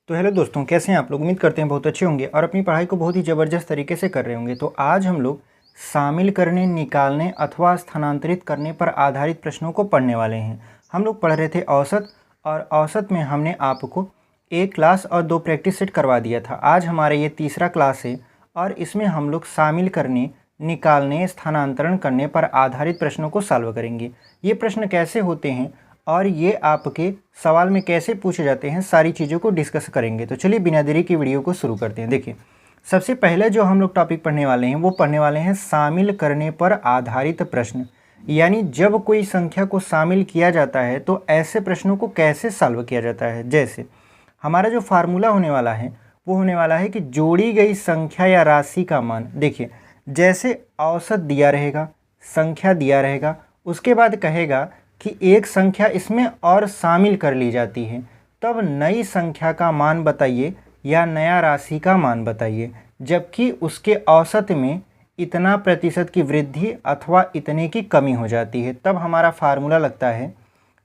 तो हेलो दोस्तों, कैसे हैं आप लोग। उम्मीद करते हैं बहुत अच्छे होंगे और अपनी पढ़ाई को बहुत ही ज़बरदस्त तरीके से कर रहे होंगे। तो आज हम लोग शामिल करने, निकालने अथवा स्थानांतरित करने पर आधारित प्रश्नों को पढ़ने वाले हैं। हम लोग पढ़ रहे थे औसत, और औसत में हमने आपको एक क्लास और 2 प्रैक्टिस सेट करवा दिया था। आज हमारा ये तीसरा क्लास है और इसमें हम लोग शामिल करने, निकालने, स्थानांतरण करने पर आधारित प्रश्नों को सॉल्व करेंगे। ये प्रश्न कैसे होते हैं और ये आपके सवाल में कैसे पूछे जाते हैं, सारी चीज़ों को डिस्कस करेंगे। तो चलिए बिना देरी की वीडियो को शुरू करते हैं। देखिए, सबसे पहले जो हम लोग टॉपिक पढ़ने वाले हैं वो पढ़ने वाले हैं शामिल करने पर आधारित प्रश्न। यानी जब कोई संख्या को शामिल किया जाता है तो ऐसे प्रश्नों को कैसे सॉल्व किया जाता है। जैसे हमारा जो फार्मूला होने वाला है वो होने वाला है कि जोड़ी गई संख्या या राशि का मान। देखिए, जैसे औसत दिया रहेगा, संख्या दिया रहेगा, उसके बाद कहेगा कि एक संख्या इसमें और शामिल कर ली जाती है, तब नई संख्या का मान बताइए या नया राशि का मान बताइए, जबकि उसके औसत में इतना प्रतिशत की वृद्धि अथवा इतने की कमी हो जाती है। तब हमारा फार्मूला लगता है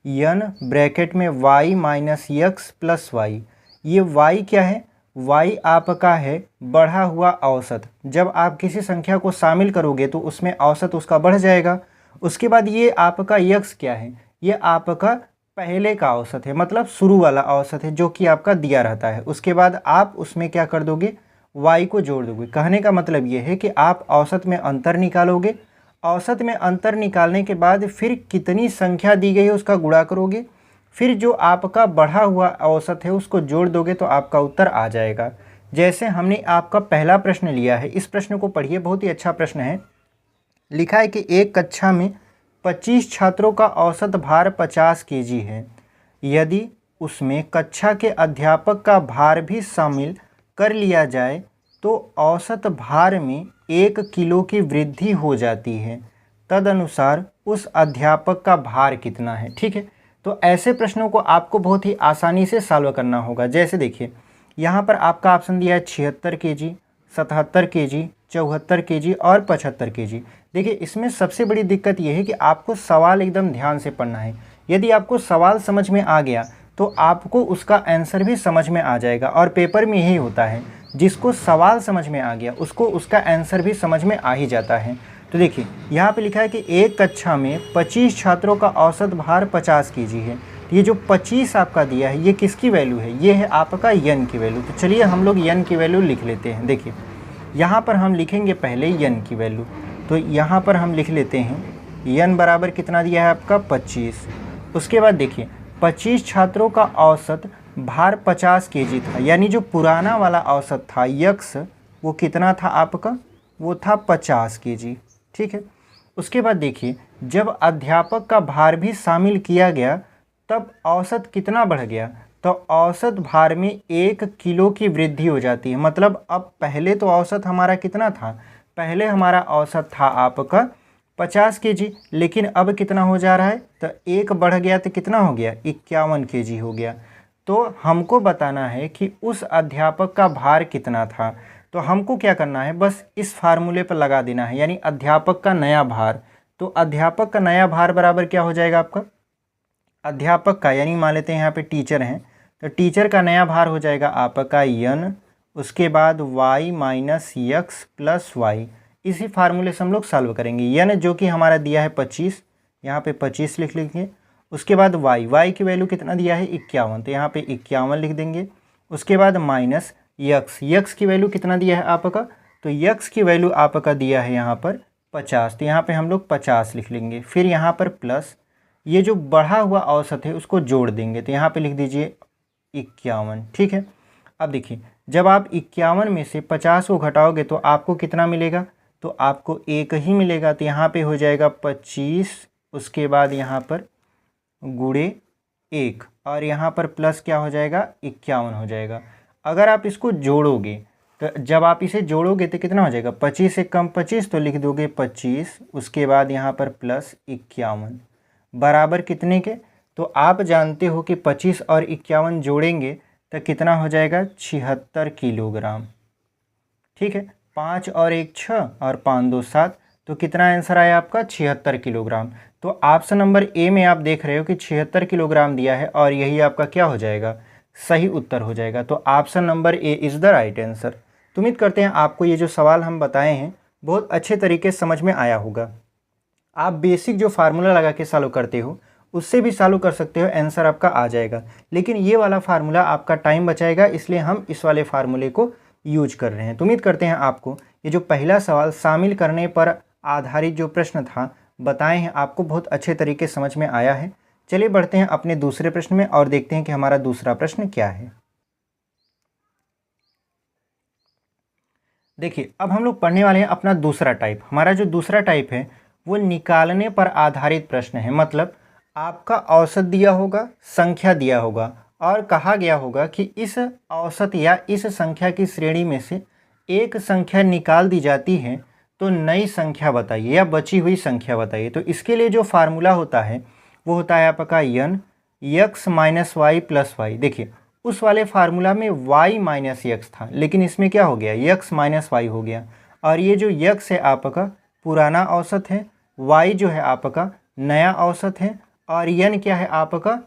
n ब्रैकेट में y minus x plus y. ये y क्या है? y आपका है बढ़ा हुआ औसत। जब आप किसी संख्या को शामिल करोगे तो उसमें औसत उसका बढ़ जाएगा। उसके बाद ये आपका यक्स क्या है? ये आपका पहले का औसत है, मतलब शुरू वाला औसत है जो कि आपका दिया रहता है। उसके बाद आप उसमें क्या कर दोगे? y को जोड़ दोगे। कहने का मतलब ये है कि आप औसत में अंतर निकालोगे। औसत में अंतर निकालने के बाद फिर कितनी संख्या दी गई है उसका गुणा करोगे, फिर जो आपका बढ़ा हुआ औसत है उसको जोड़ दोगे तो आपका उत्तर आ जाएगा। जैसे हमने आपका पहला प्रश्न लिया है, इस प्रश्न को पढ़िए, बहुत ही अच्छा प्रश्न है। लिखा है कि एक कक्षा में 25 छात्रों का औसत भार 50 केजी है। यदि उसमें कक्षा के अध्यापक का भार भी शामिल कर लिया जाए तो औसत भार में 1 किलो की वृद्धि हो जाती है। तदनुसार उस अध्यापक का भार कितना है। ठीक है, तो ऐसे प्रश्नों को आपको बहुत ही आसानी से सॉल्व करना होगा। जैसे देखिए, यहाँ पर आपका ऑप्शन दिया है 76 केजी, 77 केजी, 74 केजी और 75 केजी। देखिए, इसमें सबसे बड़ी दिक्कत यह है कि आपको सवाल एकदम ध्यान से पढ़ना है। यदि आपको सवाल समझ में आ गया तो आपको उसका आंसर भी समझ में आ जाएगा। और पेपर में यही होता है, जिसको सवाल समझ में आ गया उसको उसका आंसर भी समझ में आ ही जाता है। तो देखिए, यहाँ पे लिखा है कि एक कक्षा में 25 छात्रों का औसत भार 50 केजी है। ये जो 25 आपका दिया है ये किसकी वैल्यू है? ये है आपका n की वैल्यू। तो चलिए हम लोग n की वैल्यू लिख लेते हैं। देखिए, यहाँ पर हम लिखेंगे पहले n की वैल्यू। तो यहाँ पर हम लिख लेते हैं n बराबर कितना दिया है आपका 25। उसके बाद देखिए, 25 छात्रों का औसत भार 50 केजी था। यानी जो पुराना वाला औसत था यक्स, वो कितना था आपका? वो था 50 केजी। ठीक है, उसके बाद देखिए, जब अध्यापक का भार भी शामिल किया गया तब औसत कितना बढ़ गया? तो औसत भार में 1 किलो की वृद्धि हो जाती है। मतलब अब पहले तो औसत हमारा कितना था? पहले हमारा औसत था आपका 50 केजी, लेकिन अब कितना हो जा रहा है? तो 1 बढ़ गया तो कितना हो गया? 51 केजी हो गया। तो हमको बताना है कि उस अध्यापक का भार कितना था। तो हमको क्या करना है? बस इस फार्मूले पर लगा देना है, यानी अध्यापक का नया भार। तो अध्यापक का नया भार बराबर क्या हो जाएगा आपका? अध्यापक का, यानी मान लेते हैं यहाँ पे टीचर हैं, तो टीचर का नया भार हो जाएगा आपका n, उसके बाद y minus x plus y. इसी फार्मूले से हम लोग सॉल्व करेंगे। n जो कि हमारा दिया है 25, यहाँ पे 25 लिख लेंगे। उसके बाद y की वैल्यू कितना दिया है? 51, तो यहाँ पे 51 लिख देंगे। उसके बाद माइनस यक्स की वैल्यू कितना दिया है आपका? तो यक्स की वैल्यू आपका दिया है यहाँ पर 50, तो यहाँ पे हम लोग 50 लिख लेंगे। फिर यहाँ पर प्लस ये जो बढ़ा हुआ औसत है उसको जोड़ देंगे, तो यहाँ पे लिख दीजिए 51। ठीक है, अब देखिए, जब आप 51 में से 50 को घटाओगे तो आपको कितना मिलेगा? तो आपको 1 ही मिलेगा। तो यहाँ पे हो जाएगा 25, उसके बाद यहाँ पर गुणे 1 और यहाँ पर प्लस क्या हो जाएगा? 51 हो जाएगा। अगर आप इसको जोड़ोगे तो जब आप इसे जोड़ोगे तो कितना हो जाएगा? 25 से कम 25, तो लिख दोगे 25, उसके बाद यहाँ पर प्लस 51 बराबर कितने के? तो आप जानते हो कि 25 और 51 जोड़ेंगे तो कितना हो जाएगा? 76 किलोग्राम। ठीक है, 5 और 1 6 और 5 2 7, तो कितना आंसर आया आपका? 76 किलोग्राम। तो ऑप्शन नंबर ए में आप देख रहे हो कि 76 किलोग्राम दिया है और यही आपका क्या हो जाएगा? सही उत्तर हो जाएगा। तो option number A is the right answer. तो उम्मीद करते हैं आपको ये जो सवाल हम बताए हैं बहुत अच्छे तरीके से समझ में आया होगा। आप बेसिक जो फार्मूला लगा के सॉल्व करते हो उससे भी सॉल्व कर सकते हो, आंसर आपका आ जाएगा। लेकिन ये वाला फार्मूला आपका टाइम बचाएगा, इसलिए हम इस वाले फार्मूले को यूज कर रहे हैं। तो उम्मीद करते हैं आपको ये जो पहला सवाल शामिल करने पर आधारित जो प्रश्न था बताए हैं आपको बहुत अच्छे तरीके से समझ में आया है। चलिए बढ़ते हैं अपने दूसरे प्रश्न में और देखते हैं कि हमारा दूसरा प्रश्न क्या है। देखिए अब हम लोग पढ़ने वाले हैं अपना दूसरा टाइप। हमारा जो दूसरा टाइप है वो निकालने पर आधारित प्रश्न है। मतलब आपका औसत दिया होगा, संख्या दिया होगा और कहा गया होगा कि इस औसत या इस संख्या की श्रेणी में से एक संख्या निकाल दी जाती है तो नई संख्या बताइए या बची हुई संख्या बताइए। तो इसके लिए जो फार्मूला होता है वो होता है आपका N X minus Y plus Y. देखिए उस वाले फार्मूला में y माइनस यक्स था, लेकिन इसमें क्या हो गया, यक्स माइनस वाई हो गया। और ये जो यक्स है आपका पुराना औसत है, y जो है आपका नया औसत है और n क्या है आपका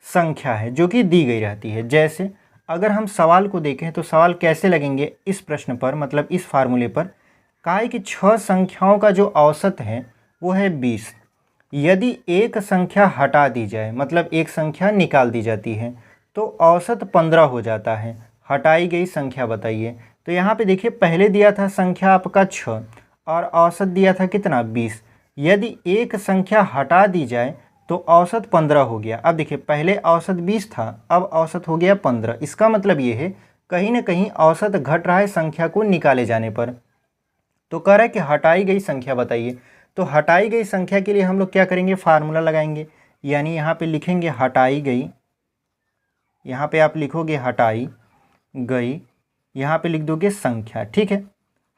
संख्या है जो कि दी गई रहती है। जैसे अगर हम सवाल को देखें तो सवाल कैसे लगेंगे इस प्रश्न पर, मतलब इस फार्मूले पर कहा है कि 6 संख्याओं का जो औसत है वो है 20। यदि एक संख्या हटा दी जाए, मतलब एक संख्या निकाल दी जाती है, तो औसत 15 हो जाता है। हटाई गई संख्या बताइए। तो यहाँ पे देखिए पहले दिया था संख्या आपका 6 और औसत दिया था कितना 20। यदि एक संख्या हटा दी जाए तो औसत 15 हो गया। अब देखिए पहले औसत 20 था, अब औसत हो गया 15। इसका मतलब ये है कहीं ना कहीं औसत घट रहा है संख्या को निकाले जाने पर। तो कह रहा है कि हटाई गई संख्या बताइए। तो हटाई गई संख्या के लिए हम लोग क्या करेंगे, फार्मूला लगाएंगे। यानी यहाँ पे लिखेंगे हटाई गई, यहाँ पे आप लिखोगे हटाई गई, यहाँ पे लिख दोगे संख्या। ठीक है,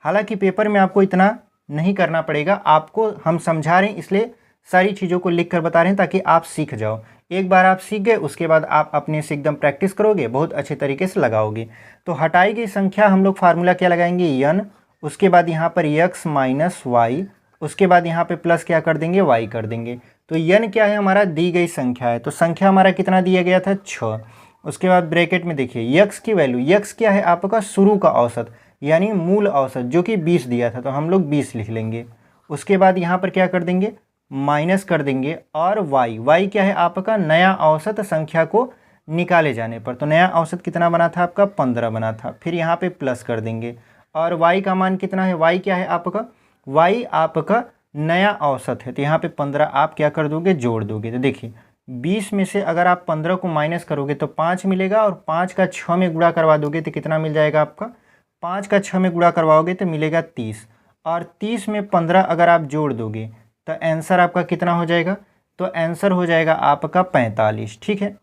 हालांकि पेपर में आपको इतना नहीं करना पड़ेगा, आपको हम समझा रहे हैं इसलिए सारी चीज़ों को लिख कर बता रहे हैं ताकि आप सीख जाओ। एक बार आप सीख गए उसके बाद आप अपने से एकदम प्रैक्टिस करोगे, बहुत अच्छे तरीके से लगाओगे। तो हटाई गई संख्या हम लोग फार्मूला क्या लगाएंगे, यन, उसके बाद यहाँ पर यक्स माइनस वाई, उसके बाद यहाँ पे प्लस क्या कर देंगे, वाई कर देंगे। तो यन क्या है हमारा दी गई संख्या है, तो संख्या हमारा कितना दिया गया था 6। उसके बाद ब्रैकेट में देखिए यक्स की वैल्यू, यक्स क्या है आपका शुरू का औसत यानी मूल औसत जो कि 20 दिया था, तो हम लोग 20 लिख लेंगे। उसके बाद यहाँ पर क्या कर देंगे, माइनस कर देंगे। और वाई, वाई क्या है आपका नया औसत संख्या को निकाले जाने पर, तो नया औसत कितना बना था आपका 15 बना था। फिर यहाँ पे प्लस कर देंगे और वाई का मान कितना है, वाई क्या है आपका, वाई आपका नया औसत है, तो यहाँ पे 15 आप क्या कर दोगे, जोड़ दोगे। तो देखिए 20 में से अगर आप 15 को माइनस करोगे तो 5 मिलेगा और 5 का 6 में गुणा करवा दोगे तो कितना मिल जाएगा आपका, 5 का 6 में गुणा करवाओगे तो मिलेगा 30। और 30 में 15 अगर आप जोड़ दोगे तो आंसर आपका कितना हो जाएगा, तो आंसर हो जाएगा आपका 45। ठीक है,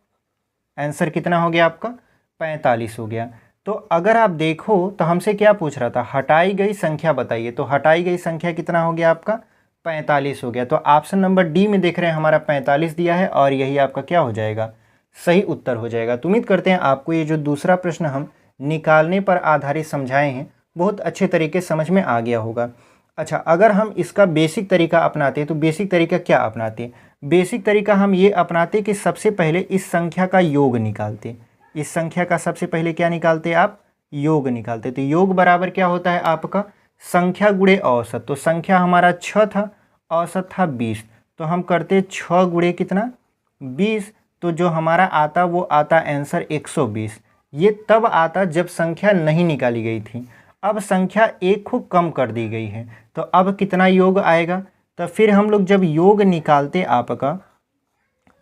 आंसर कितना हो गया आपका 45 हो गया। तो अगर आप देखो तो हमसे क्या पूछ रहा था, हटाई गई संख्या बताइए। तो हटाई गई संख्या कितना हो गया आपका 45 हो गया। तो ऑप्शन नंबर डी में देख रहे हैं हमारा 45 दिया है और यही आपका क्या हो जाएगा, सही उत्तर हो जाएगा। तो उम्मीद करते हैं आपको ये जो दूसरा प्रश्न हम निकालने पर आधारित समझाए हैं बहुत अच्छे तरीके समझ में आ गया होगा। अच्छा, अगर हम इसका बेसिक तरीका अपनाते हैं तो बेसिक तरीका क्या अपनाते हैं, बेसिक तरीका हम ये अपनाते कि सबसे पहले इस संख्या का योग निकालते। इस संख्या का सबसे पहले क्या निकालते, आप योग निकालते। तो योग बराबर क्या होता है आपका संख्या गुणे औसत। तो संख्या हमारा 6 था, औसत था 20, तो हम करते 6 गुणे कितना 20, तो जो हमारा आता वो आता आंसर 120। ये तब आता जब संख्या नहीं निकाली गई थी। अब संख्या एक को कम कर दी गई है, तो अब कितना योग आएगा। तो फिर हम लोग जब योग निकालते आपका,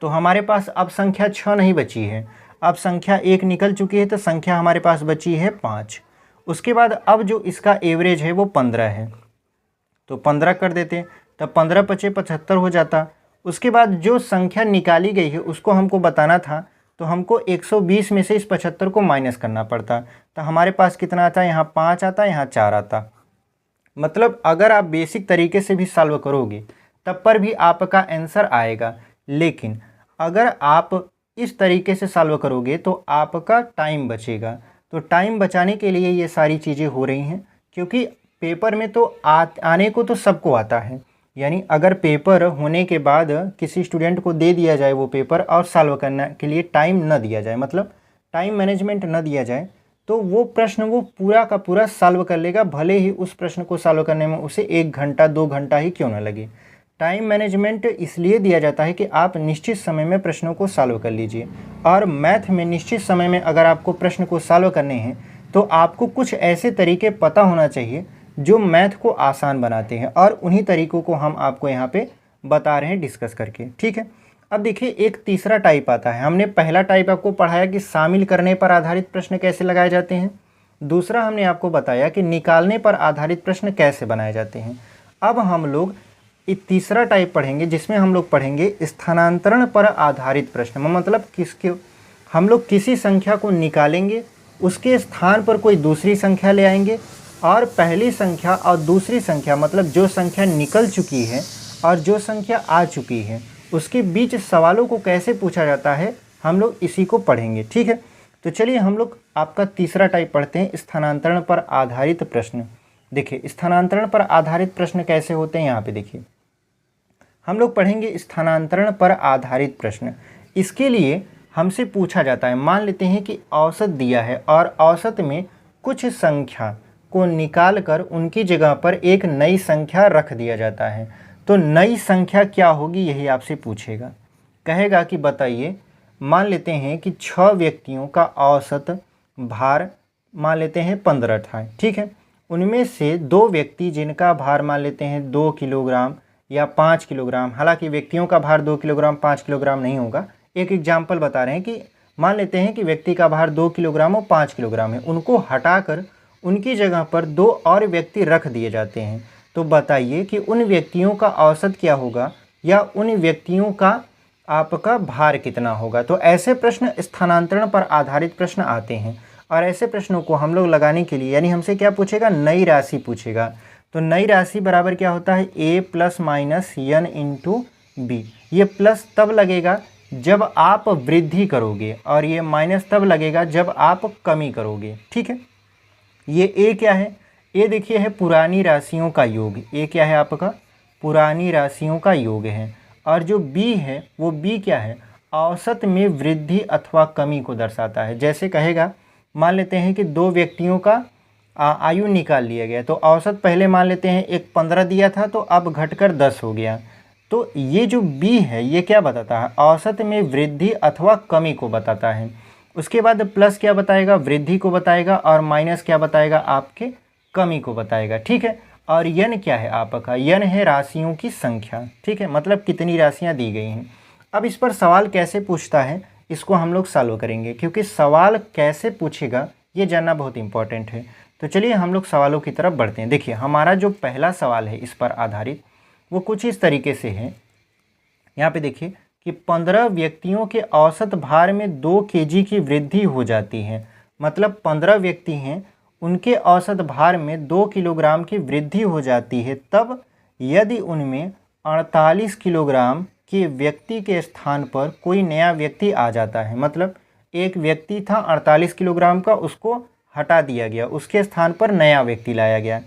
तो हमारे पास अब संख्या 6 नहीं बची है, अब संख्या 1 निकल चुकी है, तो संख्या हमारे पास बची है 5। उसके बाद अब जो इसका एवरेज है वो 15 है, तो 15 कर देते, तब 15 पचे 75 हो जाता। उसके बाद जो संख्या निकाली गई है उसको हमको बताना था, तो हमको 120 में से इस 75 को माइनस करना पड़ता। तो हमारे पास कितना आता है, यहाँ 5 आता, यहाँ 4 आता। मतलब अगर आप बेसिक तरीके से भी सॉल्व करोगे तब पर भी आपका आंसर आएगा, लेकिन अगर आप इस तरीके से सॉल्व करोगे तो आपका टाइम बचेगा। तो टाइम बचाने के लिए ये सारी चीज़ें हो रही हैं, क्योंकि पेपर में तो आने को तो सबको आता है। यानी अगर पेपर होने के बाद किसी स्टूडेंट को दे दिया जाए वो पेपर और सॉल्व करने के लिए टाइम न दिया जाए, मतलब टाइम मैनेजमेंट न दिया जाए तो वो प्रश्न वो पूरा का पूरा सॉल्व कर लेगा, भले ही उस प्रश्न को सॉल्व करने में उसे 1 घंटा 2 घंटा ही क्यों ना लगे। टाइम मैनेजमेंट इसलिए दिया जाता है कि आप निश्चित समय में प्रश्नों को सॉल्व कर लीजिए। और मैथ में निश्चित समय में अगर आपको प्रश्न को सॉल्व करने हैं तो आपको कुछ ऐसे तरीके पता होना चाहिए जो मैथ को आसान बनाते हैं, और उन्हीं तरीकों को हम आपको यहाँ पे बता रहे हैं डिस्कस करके। ठीक है, अब देखिए एक तीसरा टाइप आता है। हमने पहला टाइप आपको पढ़ाया कि शामिल करने पर आधारित प्रश्न कैसे लगाए जाते हैं, दूसरा हमने आपको बताया कि निकालने पर आधारित प्रश्न कैसे बनाए जाते हैं। अब हम लोग एक तीसरा टाइप पढ़ेंगे जिसमें हम लोग पढ़ेंगे स्थानांतरण पर आधारित प्रश्न। मतलब किसके हम लोग किसी संख्या को निकालेंगे, उसके स्थान पर कोई दूसरी संख्या ले आएंगे, और पहली संख्या और दूसरी संख्या मतलब जो संख्या निकल चुकी है और जो संख्या आ चुकी है उसके बीच सवालों को कैसे पूछा जाता है, हम लोग इसी को पढ़ेंगे। ठीक है, तो चलिए हम लोग आपका तीसरा टाइप पढ़ते हैं, स्थानांतरण पर आधारित प्रश्न। देखिए स्थानांतरण पर आधारित प्रश्न कैसे होते हैं, यहाँ पे देखिए हम लोग पढ़ेंगे स्थानांतरण पर आधारित प्रश्न। इसके लिए हमसे पूछा जाता है, मान लेते हैं कि औसत दिया है और औसत में कुछ संख्या को निकाल कर उनकी जगह पर एक नई संख्या रख दिया जाता है। तो नई संख्या क्या होगी यही आपसे पूछेगा, कहेगा कि बताइए, मान लेते हैं कि 6 व्यक्तियों का औसत भार मान लेते हैं 15 था। ठीक है, उनमें से 2 व्यक्ति जिनका भार मान लेते हैं 2 किलोग्राम या 5 किलोग्राम, हालांकि व्यक्तियों का भार 2 किलोग्राम 5 किलोग्राम नहीं होगा, एक एग्जाम्पल बता रहे हैं कि मान लेते हैं कि व्यक्ति का भार 2 किलोग्राम और 5 किलोग्राम है, उनको हटाकर उनकी जगह पर 2 और व्यक्ति रख दिए जाते हैं। तो बताइए कि उन व्यक्तियों का औसत क्या होगा या उन व्यक्तियों का आपका भार कितना होगा। तो ऐसे प्रश्न स्थानांतरण पर आधारित प्रश्न आते हैं, और ऐसे प्रश्नों को हम लोग लगाने के लिए यानी हमसे क्या पूछेगा, नई राशि पूछेगा। तो नई राशि बराबर क्या होता है, a plus minus n into b. ये प्लस तब लगेगा जब आप वृद्धि करोगे और ये माइनस तब लगेगा जब आप कमी करोगे। ठीक है, ये a क्या है, a देखिए है पुरानी राशियों का योग। a क्या है आपका, पुरानी राशियों का योग है। और जो b है वो b क्या है, औसत में वृद्धि अथवा कमी को दर्शाता है। जैसे कहेगा मान लेते हैं कि 2 व्यक्तियों का आयु निकाल लिया गया, तो औसत पहले मान लेते हैं एक 15 दिया था तो अब घटकर 10 हो गया। तो ये जो b है ये क्या बताता है, औसत में वृद्धि अथवा कमी को बताता है। उसके बाद प्लस क्या बताएगा, वृद्धि को बताएगा, और माइनस क्या बताएगा, आपके कमी को बताएगा। ठीक है, और यन क्या है आपका, यन है राशियों की संख्या। ठीक है, मतलब कितनी राशियां दी गई हैं। अब इस पर सवाल कैसे पूछता है इसको हम लोग सॉल्व करेंगे, क्योंकि सवाल कैसे पूछेगा ये जानना बहुत इंपॉर्टेंट है। तो चलिए हम लोग सवालों की तरफ बढ़ते हैं। देखिए हमारा जो पहला सवाल है इस पर आधारित वो कुछ इस तरीके से है। यहाँ पे देखिए कि 15 व्यक्तियों के औसत भार में 2 केजी की वृद्धि हो जाती है। मतलब 15 व्यक्ति हैं, उनके औसत भार में 2 किलोग्राम की वृद्धि हो जाती है तब यदि उनमें 48 किलोग्राम के व्यक्ति के स्थान पर कोई नया व्यक्ति आ जाता है। मतलब एक व्यक्ति था 48 किलोग्राम का, उसको हटा दिया गया, उसके स्थान पर नया व्यक्ति लाया गया।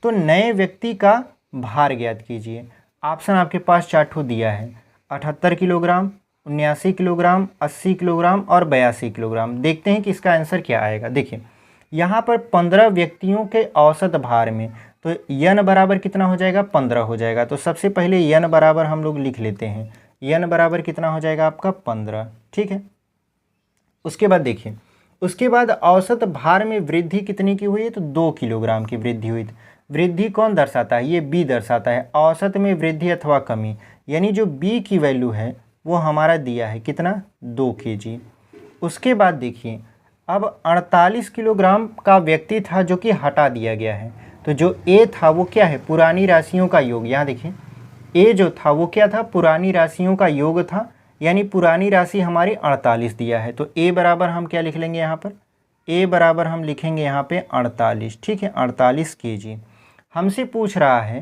तो नए व्यक्ति का भार ज्ञात कीजिए। ऑप्शन आपके पास 4 ठो दिया है, 78 किलोग्राम, 79 किलोग्राम, 80 किलोग्राम और 82 किलोग्राम। देखते हैं कि इसका आंसर क्या आएगा। देखिए यहाँ पर 15 व्यक्तियों के औसत भार में तो यन बराबर कितना हो जाएगा, 15 हो जाएगा। तो सबसे पहले यन बराबर हम लोग लिख लेते हैं, यन बराबर कितना हो जाएगा आपका 15। ठीक है, उसके बाद देखिए उसके बाद औसत भार में वृद्धि कितनी की हुई है, तो 2 किलोग्राम की वृद्धि हुई। वृद्धि कौन दर्शाता है, ये बी दर्शाता है, औसत में वृद्धि अथवा कमी। यानी जो बी की वैल्यू है वो हमारा दिया है कितना, 2 केजी। उसके बाद देखिए अब 48 किलोग्राम का व्यक्ति था जो कि हटा दिया गया है। तो जो ए था वो क्या है, पुरानी राशियों का योग। यहाँ देखिए ए जो था वो क्या था, पुरानी राशियों का योग था, यानी पुरानी राशि हमारी 48 दिया है। तो ए बराबर हम क्या लिख लेंगे यहाँ पर, ए बराबर हम लिखेंगे यहाँ पे 48। ठीक है, 48 केजी हमसे पूछ रहा है।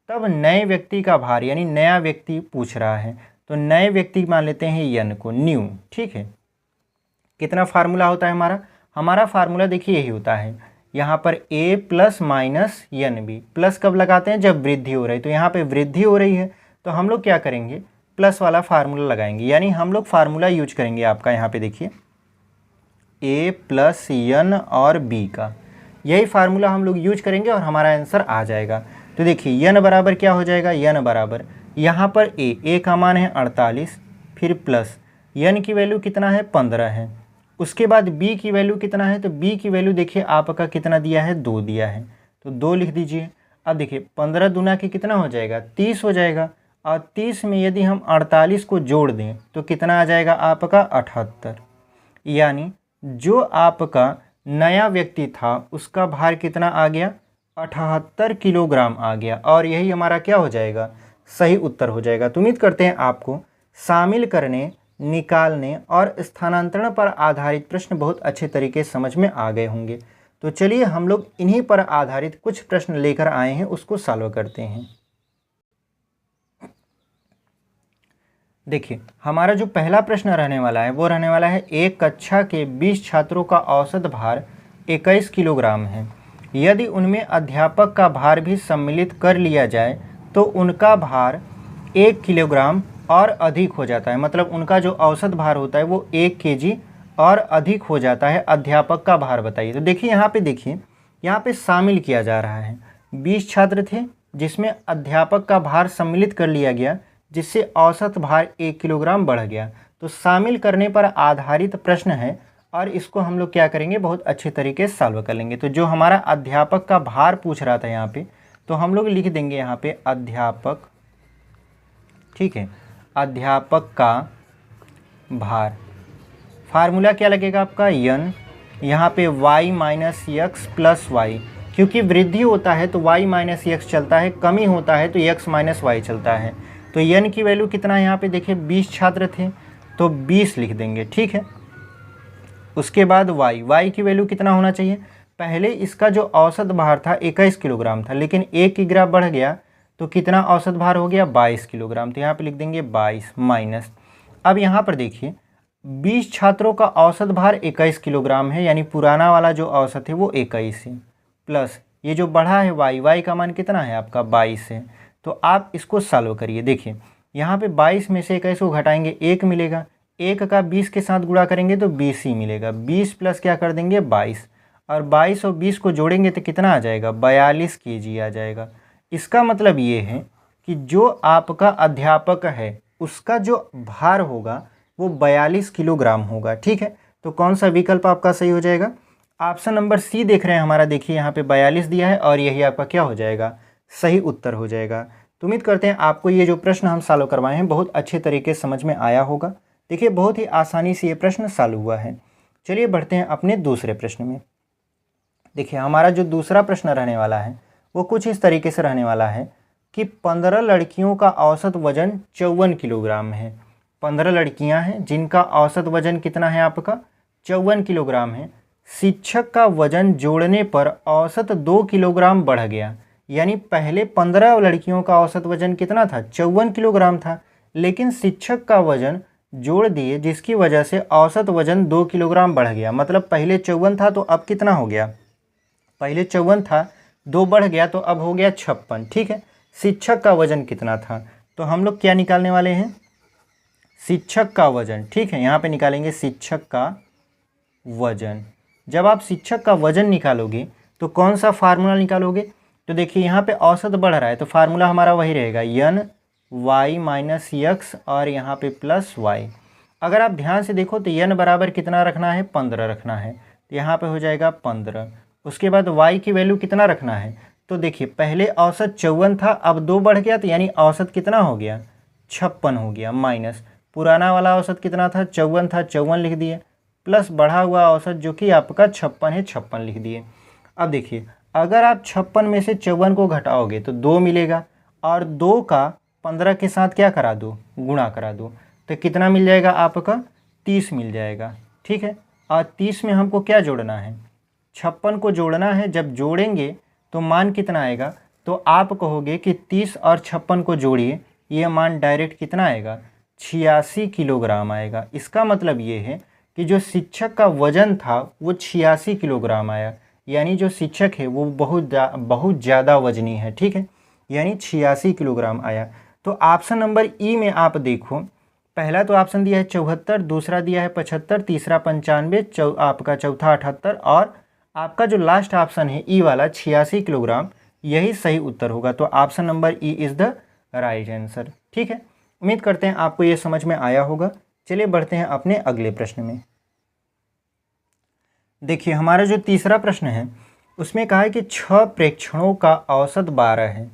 तब नए व्यक्ति का भार यानी नया व्यक्ति पूछ रहा है, तो नए व्यक्ति मान लेते हैं यन को, न्यू। ठीक है, कितना फार्मूला होता है हमारा फार्मूला देखिए यही होता है, यहाँ पर a plus minus n b. Plus कब लगाते हैं, जब वृद्धि हो रही है। तो यहाँ पे वृद्धि हो रही है तो हम लोग क्या करेंगे, प्लस वाला फार्मूला लगाएंगे, यानी हम लोग फार्मूला यूज करेंगे आपका। यहाँ पे देखिए ए प्लस यन और बी का। यही फार्मूला हम लोग यूज करेंगे और हमारा आंसर आ जाएगा। तो देखिए यन बराबर क्या हो जाएगा, यन बराबर यहाँ पर ए का मान है 48, फिर प्लस यन की वैल्यू कितना है 15 है, उसके बाद बी की वैल्यू कितना है, तो बी की वैल्यू देखिए आपका कितना दिया है, 2 दिया है, तो 2 लिख दीजिए। अब देखिए 15 दूना के कितना हो जाएगा, 30 हो जाएगा, और 30 में यदि हम 48 को जोड़ दें तो कितना आ जाएगा आपका 78। यानी जो आपका नया व्यक्ति था उसका भार कितना आ गया, 78 किलोग्राम आ गया, और यही हमारा क्या हो जाएगा, सही उत्तर हो जाएगा। तो उम्मीद करते हैं आपको शामिल करने, निकालने और स्थानांतरण पर आधारित प्रश्न बहुत अच्छे तरीके से समझ में आ गए होंगे। तो चलिए हम लोग इन्हीं पर आधारित कुछ प्रश्न लेकर आए हैं, उसको सॉल्व करते हैं। देखिए हमारा जो पहला प्रश्न रहने वाला है वो रहने वाला है, एक कक्षा के 20 छात्रों का औसत भार 21 किलोग्राम है। यदि उनमें अध्यापक का भार भी सम्मिलित कर लिया जाए तो उनका भार 1 किलोग्राम और अधिक हो जाता है। मतलब उनका जो औसत भार होता है वो 1 केजी और अधिक हो जाता है। अध्यापक का भार बताइए। तो देखिए यहाँ पे शामिल किया जा रहा है। 20 छात्र थे जिसमें अध्यापक का भार सम्मिलित कर लिया गया, जिससे औसत भार 1 किलोग्राम बढ़ गया। तो शामिल करने पर आधारित प्रश्न है और इसको हम लोग क्या करेंगे, बहुत अच्छे तरीके से सॉल्व कर लेंगे। तो जो हमारा अध्यापक का भार पूछ रहा था यहाँ पे, तो हम लोग लिख देंगे यहाँ पे अध्यापक, ठीक है, अध्यापक का भार। फार्मूला क्या लगेगा आपका, यन, यहाँ पे y minus x plus y, क्योंकि वृद्धि होता है तो y माइनस यक्स चलता है, कमी होता है तो x माइनस वाई चलता है। तो यन की वैल्यू कितना है यहाँ पे देखिए, 20 छात्र थे तो 20 लिख देंगे, ठीक है। उसके बाद y की वैल्यू कितना होना चाहिए, पहले इसका जो औसत भार था 21 किलोग्राम था, लेकिन 1 किलोग्राम बढ़ गया तो कितना औसत भार हो गया, 22 किलोग्राम। तो यहाँ पे लिख देंगे 22 माइनस, अब यहाँ पर देखिए 20 छात्रों का औसत भार 21 किलोग्राम है, यानी पुराना वाला जो औसत है वो 21 है, प्लस ये जो बढ़ा है y का मान कितना है आपका 22 है। तो आप इसको सॉल्व करिए। देखिए यहाँ पे 22 में से 21 को घटाएंगे 1 मिलेगा, 1 का 20 के साथ गुणा करेंगे तो 20 ही मिलेगा, 20 प्लस क्या कर देंगे 22, और 22 और 20 को जोड़ेंगे तो कितना आ जाएगा, 42 केजी आ जाएगा। इसका मतलब ये है कि जो आपका अध्यापक है उसका जो भार होगा वो 42 किलोग्राम होगा, ठीक है। तो कौन सा विकल्प आपका सही हो जाएगा, ऑप्शन नंबर सी देख रहे हैं हमारा, देखिए यहाँ पे 42 दिया है और यही आपका क्या हो जाएगा, सही उत्तर हो जाएगा। तो उम्मीद करते हैं आपको ये जो प्रश्न हम सॉल्व करवाए हैं बहुत अच्छे तरीके से समझ में आया होगा। देखिए बहुत ही आसानी से ये प्रश्न सॉल्व हुआ है। चलिए बढ़ते हैं अपने दूसरे प्रश्न में। देखिए हमारा जो दूसरा प्रश्न रहने वाला है वो कुछ इस तरीके से रहने वाला है कि 15 लड़कियों का औसत वजन 54 किलोग्राम है। 15 लड़कियां हैं जिनका औसत वजन कितना है आपका, 54 किलोग्राम है। शिक्षक का वजन जोड़ने पर औसत 2 किलोग्राम बढ़ गया, यानी पहले 15 लड़कियों का औसत वजन कितना था, 54 किलोग्राम था, लेकिन शिक्षक का वजन जोड़ दिए जिसकी वजह से औसत वजन 2 किलोग्राम बढ़ गया। मतलब पहले 54 था तो अब कितना हो गया, पहले 54 था 2 बढ़ गया तो अब हो गया 56, ठीक है। शिक्षक का वजन कितना था, तो हम लोग क्या निकालने वाले हैं, शिक्षक का वजन, ठीक है। यहाँ पे निकालेंगे शिक्षक का वजन। जब आप शिक्षक का वजन निकालोगे तो कौन सा फार्मूला निकालोगे, तो देखिए यहाँ पे औसत बढ़ रहा है तो फार्मूला हमारा वही रहेगा, यन y माइनस यक्स और यहाँ पे प्लस y। अगर आप ध्यान से देखो तो यन बराबर कितना रखना है, 15 रखना है, तो यहाँ पे हो जाएगा 15। उसके बाद y की वैल्यू कितना रखना है, तो देखिए पहले औसत 54 था अब 2 बढ़ गया तो यानी औसत कितना हो गया, 56 हो गया, माइनस पुराना वाला औसत कितना था, 54 था, 54 लिख दिए, प्लस बढ़ा हुआ औसत जो कि आपका 56 है, 56 लिख दिए। अब देखिए अगर आप 56 में से 54 को घटाओगे तो 2 मिलेगा, और 2 का 15 के साथ क्या करा दो, गुणा करा दो, तो कितना मिल जाएगा आपका, 30 मिल जाएगा, ठीक है। और 30 में हमको क्या जोड़ना है, 56 को जोड़ना है। जब जोड़ेंगे तो मान कितना आएगा, तो आप कहोगे कि 30 और 56 को जोड़िए, ये मान डायरेक्ट कितना आएगा, 86 किलोग्राम आएगा। इसका मतलब ये है कि जो शिक्षक का वजन था वो 86 किलोग्राम आया, यानी जो शिक्षक है वो बहुत ज़्यादा वजनी है, ठीक है, यानी 86 किलोग्राम आया। तो ऑप्शन नंबर ई में आप देखो पहला तो ऑप्शन दिया है 74, दूसरा दिया है 75, तीसरा 95, आपका चौथा 78 और आपका जो लास्ट ऑप्शन है ई वाला 86 किलोग्राम, यही सही उत्तर होगा। तो option number E is the right answer. ठीक है, उम्मीद करते हैं आपको ये समझ में आया होगा। चलिए बढ़ते हैं अपने अगले प्रश्न में। देखिए हमारा जो तीसरा प्रश्न है उसमें कहा है कि 6 प्रेक्षणों का औसत 12 है।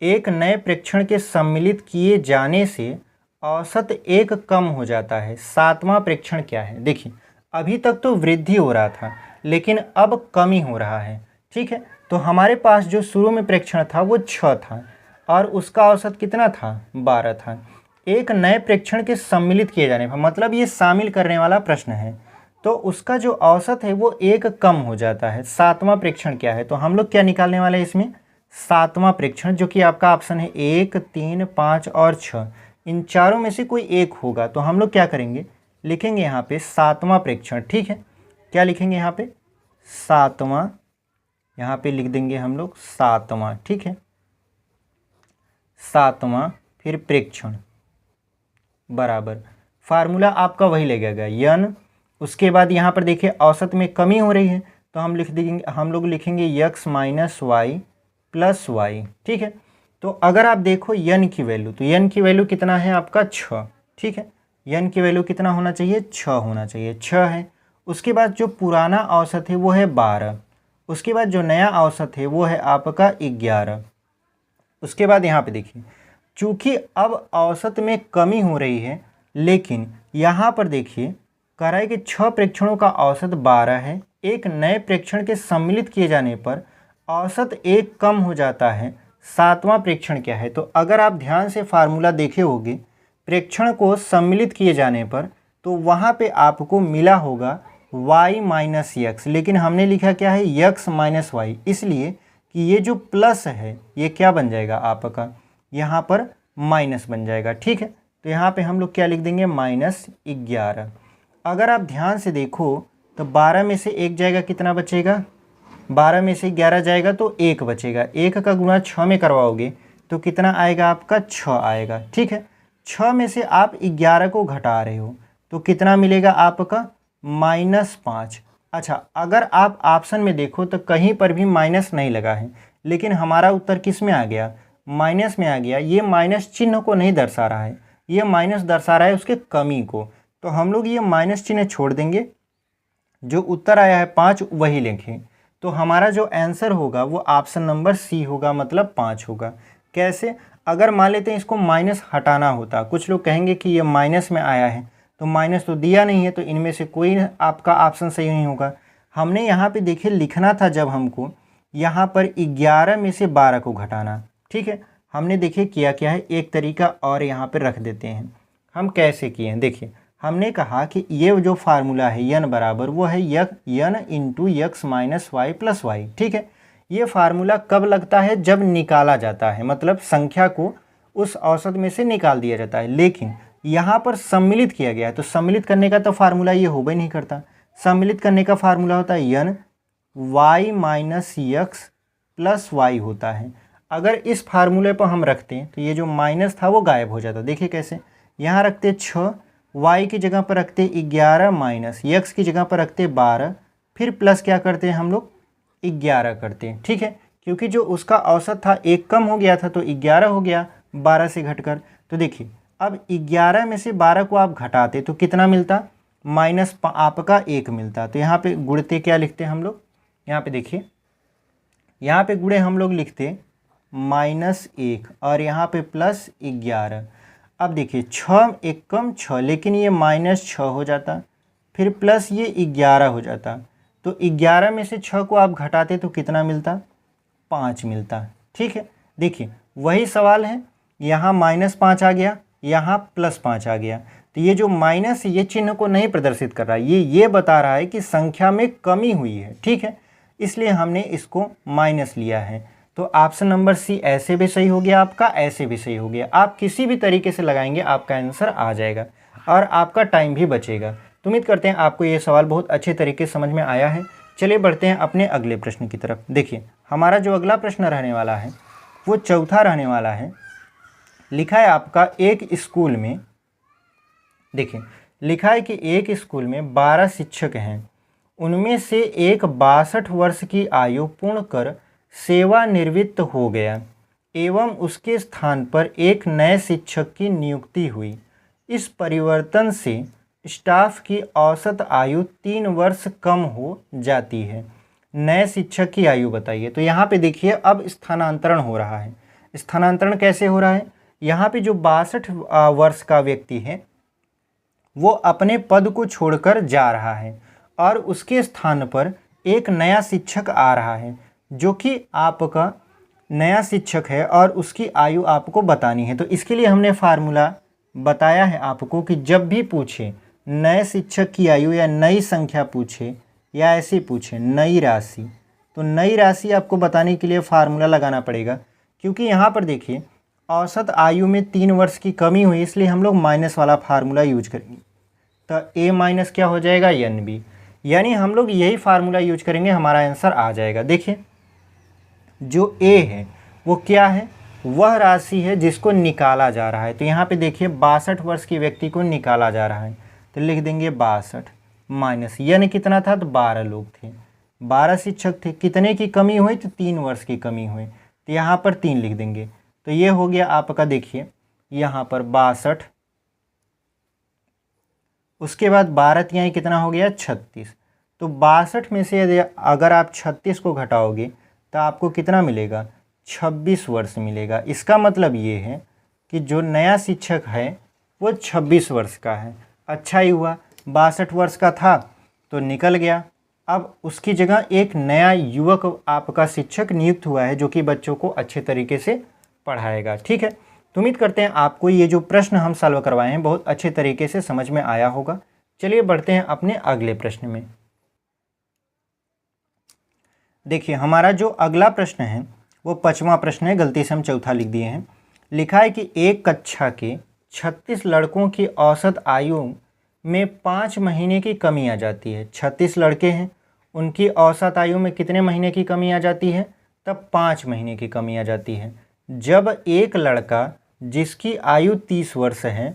एक नए प्रेक्षण के सम्मिलित किए जाने से औसत 1 कम हो जाता है। 7वां प्रेक्षण क्या है? देखिए अभी तक तो वृद्धि हो रहा था लेकिन अब कमी हो रहा है। ठीक है, तो हमारे पास जो शुरू में प्रेक्षण था वो 6 था और उसका औसत कितना था? 12 था। एक नए प्रेक्षण के सम्मिलित किए जाने पर, मतलब ये शामिल करने वाला प्रश्न है, तो उसका जो औसत है वो 1 कम हो जाता है। 7वां प्रेक्षण क्या है? तो हम लोग क्या निकालने वाले हैं इसमें? 7वां प्रेक्षण, जो कि आपका ऑप्शन है 1, 3, 5 और 6, इन चारों में से कोई एक होगा। तो हम लोग क्या करेंगे, लिखेंगे यहाँ पे 7वां प्रेक्षण। ठीक है, क्या लिखेंगे यहाँ पे? 7वां, यहाँ पे लिख देंगे हम लोग 7वां। ठीक है, 7वां फिर प्रेक्षण बराबर फार्मूला आपका वही लगेगा यन। उसके बाद यहाँ पर देखिए औसत में कमी हो रही है तो हम लोग लिखेंगे x minus Y plus Y. ठीक है, तो अगर आप देखो यन की वैल्यू, तो यन की वैल्यू कितना है आपका? 6। ठीक है, यन की वैल्यू कितना होना चाहिए? 6 होना चाहिए, 6 है। उसके बाद जो पुराना औसत है वो है 12, उसके बाद जो नया औसत है वो है आपका 11। उसके बाद यहाँ पे देखिए चूँकि अब औसत में कमी हो रही है, लेकिन यहाँ पर देखिए कह रहा है कि 6 प्रेक्षणों का औसत 12 है। एक नए प्रेक्षण के सम्मिलित किए जाने पर औसत 1 कम हो जाता है। 7वां प्रेक्षण क्या है? तो अगर आप ध्यान से फार्मूला देखे होंगे प्रेक्षण को सम्मिलित किए जाने पर, तो वहाँ पे आपको मिला होगा y माइनस यक्स, लेकिन हमने लिखा क्या है? यक्स माइनस वाई, इसलिए कि ये जो प्लस है ये क्या बन जाएगा आपका? यहाँ पर माइनस बन जाएगा। ठीक है, तो यहाँ पे हम लोग क्या लिख देंगे? -11। अगर आप ध्यान से देखो तो 12 में से 1 जाएगा, कितना बचेगा? 12 में से 11 जाएगा तो 1 बचेगा। 1 का गुणा 6 में करवाओगे तो कितना आएगा आपका? 6 आएगा। ठीक है, 6 में से आप 11 को घटा रहे हो तो कितना मिलेगा आपका? -5। अच्छा, अगर आप ऑप्शन में देखो तो कहीं पर भी माइनस नहीं लगा है, लेकिन हमारा उत्तर किस में आ गया? माइनस में आ गया। ये माइनस चिन्ह को नहीं दर्शा रहा है, ये माइनस दर्शा रहा है उसके कमी को। तो हम लोग ये माइनस चिन्ह छोड़ देंगे, जो उत्तर आया है 5 वही लिखें। तो हमारा जो आंसर होगा वो ऑप्शन नंबर सी होगा, मतलब 5 होगा। कैसे? अगर मान लेते हैं इसको माइनस हटाना होता, कुछ लोग कहेंगे कि ये माइनस में आया है तो माइनस तो दिया नहीं है, तो इनमें से कोई आपका ऑप्शन सही नहीं होगा। हमने यहाँ पे देखिए लिखना था, जब हमको यहाँ पर 11 में से 12 को घटाना। ठीक है, हमने देखिए किया क्या है, एक तरीका और यहाँ पर रख देते हैं। हम कैसे किए हैं देखिए, हमने कहा कि ये जो फार्मूला है यन बराबर वो है N into X minus Y plus Y. ठीक है, ये फार्मूला कब लगता है? जब निकाला जाता है, मतलब संख्या को उस औसत में से निकाल दिया जाता है। लेकिन यहाँ पर सम्मिलित किया गया है, तो सम्मिलित करने का तो फार्मूला ये हो भी नहीं करता। सम्मिलित करने का फार्मूला होता है N Y minus x plus Y होता है। अगर इस फार्मूले पर हम रखते हैं तो ये जो माइनस था वो गायब हो जाता। देखिए कैसे, यहाँ रखते 6, y की जगह पर रखते 11 माइनस x की जगह पर रखते 12, फिर प्लस क्या करते हैं हम लोग? 11 करते हैं। ठीक है, क्योंकि जो उसका औसत था 1 कम हो गया था तो 11 हो गया 12 से घटकर। तो देखिए अब 11 में से 12 को आप घटाते तो कितना मिलता? माइनस आपका 1 मिलता। तो यहाँ पे गुणते क्या लिखते हम लोग? यहाँ पे देखिए, यहाँ पे गुणे हम लोग लिखते -1 और यहाँ पे +11। अब देखिए 6 1 कम 6, लेकिन ये -6 हो जाता, फिर प्लस ये 11 हो जाता। तो 11 में से 6 को आप घटाते तो कितना मिलता? 5 मिलता। ठीक है, देखिए वही सवाल है, यहाँ -5 आ गया, यहाँ +5 आ गया। तो ये जो माइनस ये चिन्ह को नहीं प्रदर्शित कर रहा है, ये बता रहा है कि संख्या में कमी हुई है। ठीक है, इसलिए हमने इसको माइनस लिया है। तो ऑप्शन नंबर सी ऐसे भी सही हो गया आपका, ऐसे भी सही हो गया। आप किसी भी तरीके से लगाएंगे आपका आंसर आ जाएगा और आपका टाइम भी बचेगा। तो उम्मीद करते हैं आपको ये सवाल बहुत अच्छे तरीके से समझ में आया है। चलिए बढ़ते हैं अपने अगले प्रश्न की तरफ। देखिए हमारा जो अगला प्रश्न रहने वाला है वो चौथा रहने वाला है। लिखा है आपका, एक स्कूल में देखिए लिखा है कि एक स्कूल में 12 शिक्षक हैं, उनमें से एक 62 वर्ष की आयु पूर्ण कर सेवानिवृत्त हो गया एवं उसके स्थान पर एक नए शिक्षक की नियुक्ति हुई। इस परिवर्तन से स्टाफ की औसत आयु 3 वर्ष कम हो जाती है। नए शिक्षक की आयु बताइए। तो यहाँ पे देखिए अब स्थानांतरण हो रहा है। स्थानांतरण कैसे हो रहा है? यहाँ पे जो 62 वर्ष का व्यक्ति है वो अपने पद को छोड़कर जा रहा है और उसके स्थान पर एक नया शिक्षक आ रहा है जो कि आपका नया शिक्षक है और उसकी आयु आपको बतानी है। तो इसके लिए हमने फार्मूला बताया है आपको कि जब भी पूछे नए शिक्षक की आयु या नई संख्या पूछे या ऐसे पूछे नई राशि, तो नई राशि आपको बताने के लिए फार्मूला लगाना पड़ेगा, क्योंकि यहाँ पर देखिए औसत आयु में 3 वर्ष की कमी हुई, इसलिए हम लोग माइनस वाला फार्मूला यूज करेंगे। तो a माइनस क्या हो जाएगा NB, यानी हम लोग यही फार्मूला यूज करेंगे, हमारा आंसर आ जाएगा। देखिए जो a है वो क्या है? वह राशि है जिसको निकाला जा रहा है। तो यहाँ पे देखिए 62 वर्ष के व्यक्ति को निकाला जा रहा है, तो लिख देंगे 62 माइनस n कितना था? तो 12 लोग थे, 12 शिक्षक थे, कितने की कमी हुई? तो 3 वर्ष की कमी हुई, तो यहाँ पर 3 लिख देंगे। तो ये हो गया आपका, देखिए यहाँ पर 62, उसके बाद 12 तिहाई कितना हो गया? 36। तो 62 में से यदि अगर आप 36 को घटाओगे तो आपको कितना मिलेगा? 26 वर्ष मिलेगा। इसका मतलब ये है कि जो नया शिक्षक है वो 26 वर्ष का है। अच्छा ही हुआ, 62 वर्ष का था तो निकल गया, अब उसकी जगह एक नया युवक आपका शिक्षक नियुक्त हुआ है जो कि बच्चों को अच्छे तरीके से पढ़ाएगा। ठीक है, तो उम्मीद करते हैं आपको ये जो प्रश्न हम सॉल्व करवाए हैं बहुत अच्छे तरीके से समझ में आया होगा। चलिए बढ़ते हैं अपने अगले प्रश्न में। देखिए हमारा जो अगला प्रश्न है वो 5वां प्रश्न है, गलती से हम चौथा लिख दिए हैं। लिखा है कि एक कक्षा के 36 लड़कों की औसत आयु में 5 महीने की कमी आ जाती है। 36 लड़के हैं, उनकी औसत आयु में कितने महीने की कमी आ जाती है? तब 5 महीने की कमी आ जाती है। जब एक लड़का जिसकी आयु 30 वर्ष है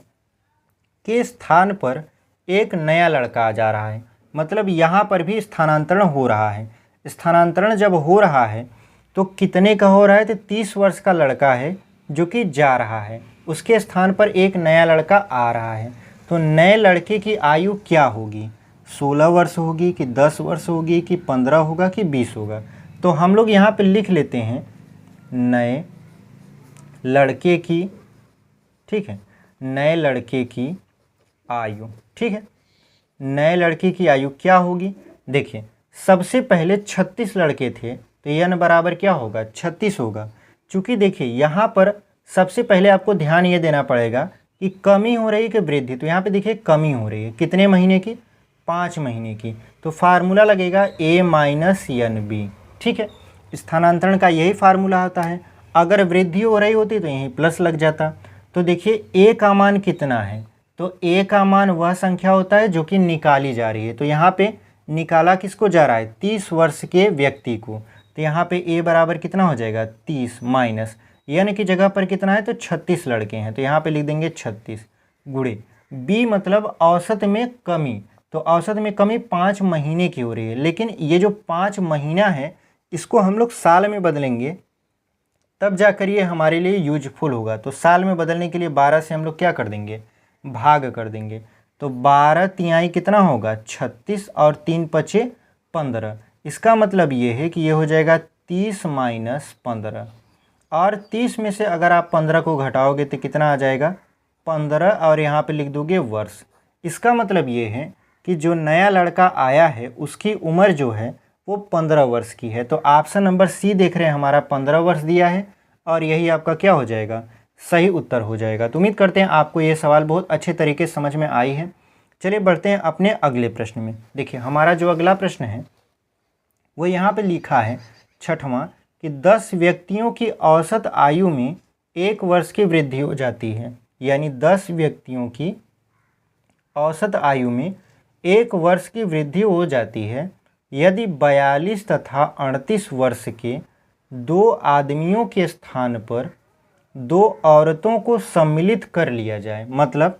के स्थान पर एक नया लड़का आ जा रहा है, मतलब यहाँ पर भी स्थानांतरण हो रहा है। स्थानांतरण जब हो रहा है तो कितने का हो रहा है? तो 30 वर्ष का लड़का है जो कि जा रहा है, उसके स्थान पर एक नया लड़का आ रहा है। तो नए लड़के की आयु क्या होगी? 16 वर्ष होगी कि 10 वर्ष होगी कि 15 होगा कि 20 होगा? तो हम लोग यहाँ पे लिख लेते हैं नए लड़के की, ठीक है, नए लड़के की आयु। ठीक है, नए लड़के की आयु क्या होगी? देखिए सबसे पहले 36 लड़के थे तो n बराबर क्या होगा? 36 होगा। चूँकि देखिए यहाँ पर सबसे पहले आपको ध्यान ये देना पड़ेगा कि कमी हो रही है कि वृद्धि। तो यहाँ पे देखिए कमी हो रही है, कितने महीने की? 5 महीने की। तो फार्मूला लगेगा a माइनस NB। ठीक है, स्थानांतरण का यही फार्मूला होता है। अगर वृद्धि हो रही होती तो यहीं प्लस लग जाता। तो देखिए a का मान कितना है? तो a का मान वह संख्या होता है जो कि निकाली जा रही है। तो यहाँ पे निकाला किसको जा रहा है? 30 वर्ष के व्यक्ति को। तो यहाँ पे a बराबर कितना हो जाएगा? 30 माइनस n की जगह पर कितना है? तो 36 लड़के हैं, तो यहाँ पे लिख देंगे 36 गुणे b, मतलब औसत में कमी। तो औसत में कमी 5 महीने की हो रही है, लेकिन ये जो 5 महीना है इसको हम लोग साल में बदलेंगे तब जाकर ये हमारे लिए यूजफुल होगा। तो साल में बदलने के लिए 12 से हम लोग क्या कर देंगे? भाग कर देंगे। तो 12 तिहाई कितना होगा? 36 और 3 पचे 15। इसका मतलब ये है कि ये हो जाएगा 30 माइनस 15, और 30 में से अगर आप 15 को घटाओगे तो कितना आ जाएगा? 15, और यहाँ पे लिख दोगे वर्ष। इसका मतलब ये है कि जो नया लड़का आया है उसकी उम्र जो है वो 15 वर्ष की है। तो ऑप्शन नंबर सी देख रहे हैं हमारा 15 वर्ष दिया है, और यही आपका क्या हो जाएगा? सही उत्तर हो जाएगा। तो उम्मीद करते हैं आपको ये सवाल बहुत अच्छे तरीके से समझ में आई है। चलिए बढ़ते हैं अपने अगले प्रश्न में। देखिए हमारा जो अगला प्रश्न है वो यहाँ पे लिखा है 6वां कि 10 व्यक्तियों की औसत आयु में 1 वर्ष की वृद्धि हो जाती है। यानी 10 व्यक्तियों की औसत आयु में 1 वर्ष की वृद्धि हो जाती है यदि 42 तथा 38 वर्ष के 2 आदमियों के स्थान पर 2 औरतों को सम्मिलित कर लिया जाए। मतलब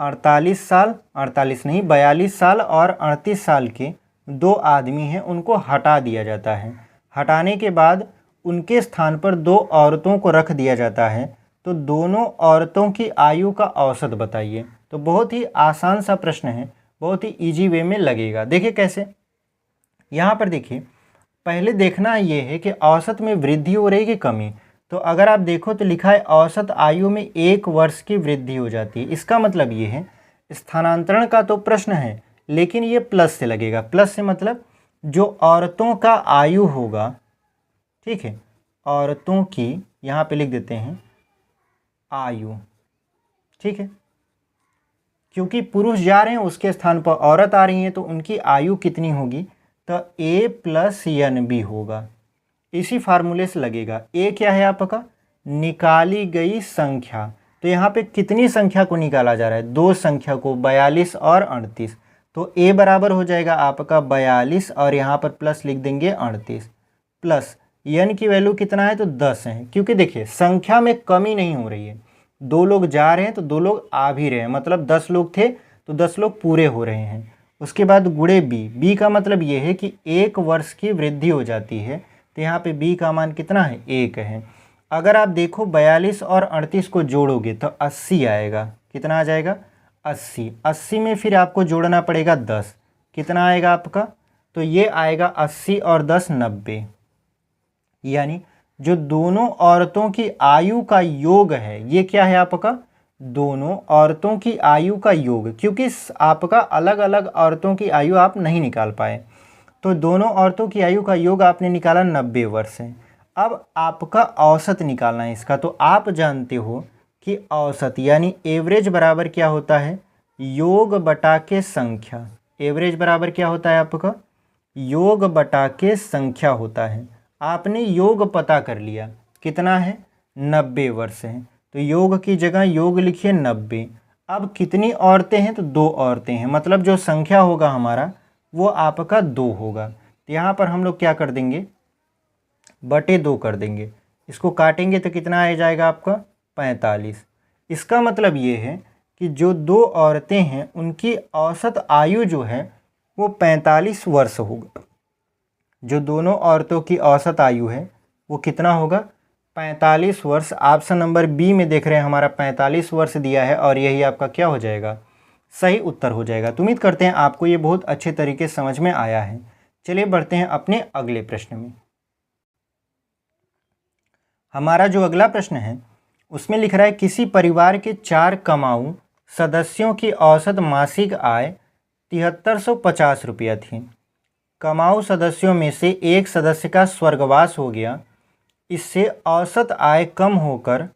48 साल, 48 नहीं 42 साल और 38 साल के दो आदमी हैं, उनको हटा दिया जाता है। हटाने के बाद उनके स्थान पर दो औरतों को रख दिया जाता है, तो दोनों औरतों की आयु का औसत बताइए। तो बहुत ही आसान सा प्रश्न है, बहुत ही इजी वे में लगेगा। देखिए कैसे, यहाँ पर देखिए, पहले देखना ये है कि औसत में वृद्धि हो रही है कि कमी। तो अगर आप देखो तो लिखा है औसत आयु में 1 वर्ष की वृद्धि हो जाती है। इसका मतलब ये है, स्थानांतरण का तो प्रश्न है लेकिन ये प्लस से लगेगा। प्लस से मतलब जो औरतों का आयु होगा, ठीक है, औरतों की यहाँ पे लिख देते हैं आयु, ठीक है, क्योंकि पुरुष जा रहे हैं उसके स्थान पर औरत आ रही हैं, तो उनकी आयु कितनी होगी, तो a प्लस एन बी होगा। इसी फार्मूले से लगेगा। a क्या है आपका, निकाली गई संख्या। तो यहाँ पे कितनी संख्या को निकाला जा रहा है, दो संख्या को, 42 और 38। तो a बराबर हो जाएगा आपका 42 और यहाँ पर प्लस लिख देंगे 38, प्लस n की वैल्यू कितना है, तो 10 है। क्योंकि देखिए संख्या में कमी नहीं हो रही है, दो लोग जा रहे हैं तो दो लोग आ भी रहे हैं, मतलब 10 लोग थे तो 10 लोग पूरे हो रहे हैं। उसके बाद गुणे बी का मतलब ये है कि 1 वर्ष की वृद्धि हो जाती है। तो यहाँ पे b का मान कितना है, 1 है। अगर आप देखो 42 और 38 को जोड़ोगे तो 80 आएगा। कितना आ जाएगा, 80। 80 में फिर आपको जोड़ना पड़ेगा 10, कितना आएगा आपका, तो ये आएगा 80 और 10 90। यानी जो दोनों औरतों की आयु का योग है, ये क्या है आपका, दोनों औरतों की आयु का योग। क्योंकि आपका अलग अलग औरतों की आयु आप नहीं निकाल पाए, तो दोनों औरतों की आयु का योग आपने निकाला 90 वर्ष है। अब आपका औसत निकालना है इसका। तो आप जानते हो कि औसत यानी एवरेज बराबर क्या होता है, योग बटा के संख्या। एवरेज बराबर क्या होता है आपका, योग बटा के संख्या होता है। आपने योग पता कर लिया, कितना है, 90 वर्ष है, तो योग की जगह योग लिखिए 90। अब कितनी औरतें हैं, तो 2 औरतें हैं, मतलब जो संख्या होगा हमारा वो आपका 2 होगा। तो यहाँ पर हम लोग क्या कर देंगे, बटे 2 कर देंगे। इसको काटेंगे तो कितना आ जाएगा आपका, 45। इसका मतलब ये है कि जो 2 औरतें हैं उनकी औसत आयु जो है वो 45 वर्ष होगा। जो दोनों औरतों की औसत आयु है वो कितना होगा, 45 वर्ष। ऑप्शन नंबर बी में देख रहे हैं हमारा 45 वर्ष दिया है और यही आपका क्या हो जाएगा, सही उत्तर हो जाएगा। तो उम्मीद करते हैं आपको ये बहुत अच्छे तरीके से समझ में आया है। चलिए बढ़ते हैं अपने अगले प्रश्न में। हमारा जो अगला प्रश्न है उसमें लिख रहा है, किसी परिवार के 4 कमाऊ सदस्यों की औसत मासिक आय 7350 रुपया थी। कमाऊ सदस्यों में से एक सदस्य का स्वर्गवास हो गया, इससे औसत आय कम होकर